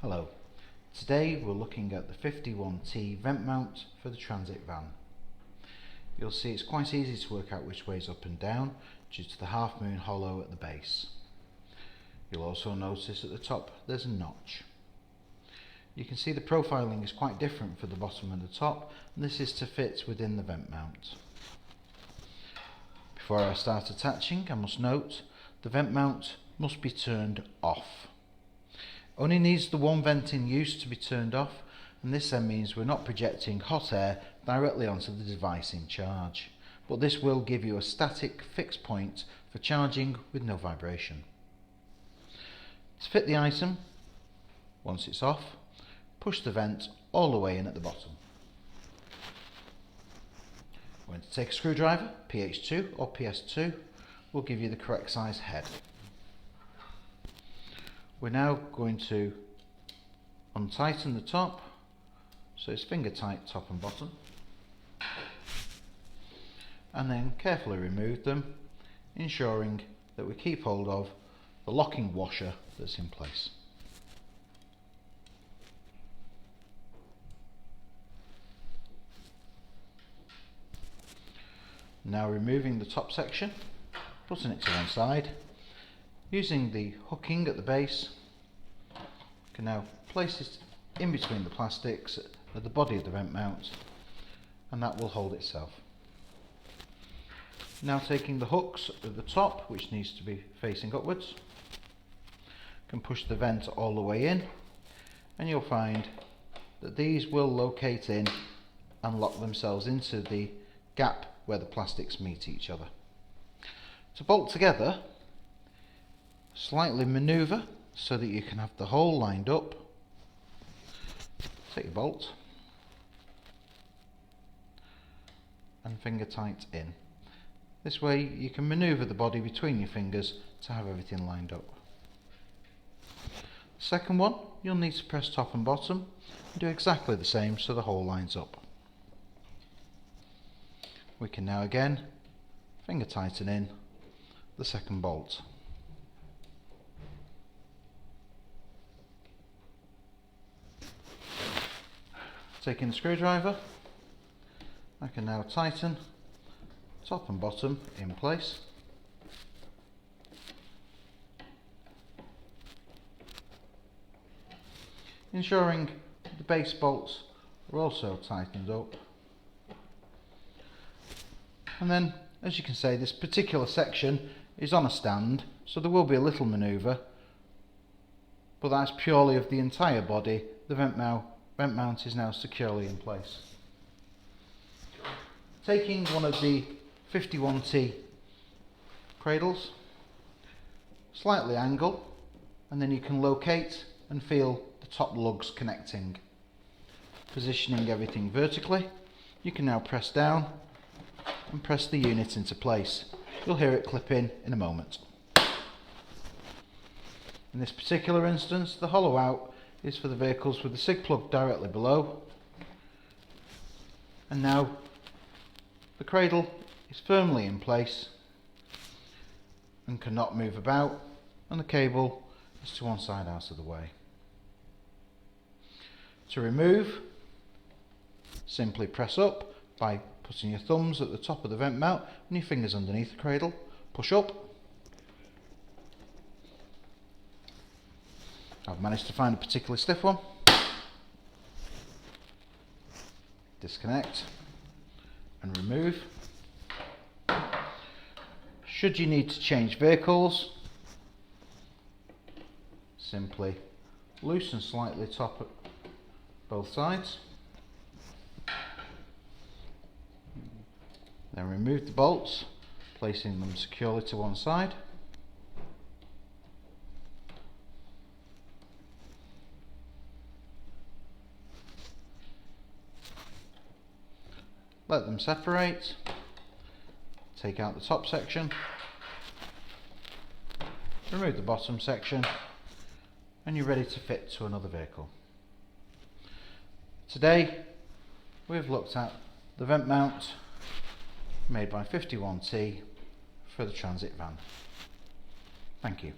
Hello, today we're looking at the 51T vent mount for the Transit van. You'll see it's quite easy to work out which way is up and down due to the half moon hollow at the base. You'll also notice at the top there's a notch. You can see the profiling is quite different for the bottom and the top, and this is to fit within the vent mount. Before I start attaching, I must note the vent mount must be turned off. Only needs the one vent in use to be turned off, and this then means we're not projecting hot air directly onto the device in charge, but this will give you a static fixed point for charging with no vibration. To fit the item, once it's off, push the vent all the way in at the bottom. We're going to take a screwdriver, PH2 or PS2, will give you the correct size head. We're now going to untighten the top, so it's finger tight top and bottom, and then carefully remove them, ensuring that we keep hold of the locking washer that's in place. Now removing the top section, putting it to one side. Using the hooking at the base, you can now place it in between the plastics at the body of the vent mount, and that will hold itself. Now taking the hooks at the top, which needs to be facing upwards, can push the vent all the way in, and you'll find that these will locate in and lock themselves into the gap where the plastics meet each other. To bolt together, slightly manoeuvre so that you can have the hole lined up. Take your bolt and finger tight in. This way you can manoeuvre the body between your fingers to have everything lined up. The second one, you'll need to press top and bottom and do exactly the same so the hole lines up. We can now again finger tighten in the second bolt. Taking the screwdriver, I can now tighten top and bottom in place. Ensuring the base bolts are also tightened up. And then, as you can see, this particular section is on a stand, so there will be a little manoeuvre, but that's purely of the entire body. The vent mount is now securely in place. Taking one of the 51T cradles, slightly angle, and then you can locate and feel the top lugs connecting. Positioning everything vertically, you can now press down and press the unit into place. You'll hear it clip in a moment. In this particular instance, the hollow out is for the vehicles with the SIG plug directly below, and now the cradle is firmly in place and cannot move about, and the cable is to one side out of the way. To remove, simply press up by putting your thumbs at the top of the vent mount and your fingers underneath the cradle, push up. I've managed to find a particularly stiff one. Disconnect and remove. Should you need to change vehicles, simply loosen slightly top at both sides. Then remove the bolts, placing them securely to one side. Let them separate, take out the top section, remove the bottom section, and you're ready to fit to another vehicle. Today we've looked at the vent mount made by 51T for the Transit van. Thank you.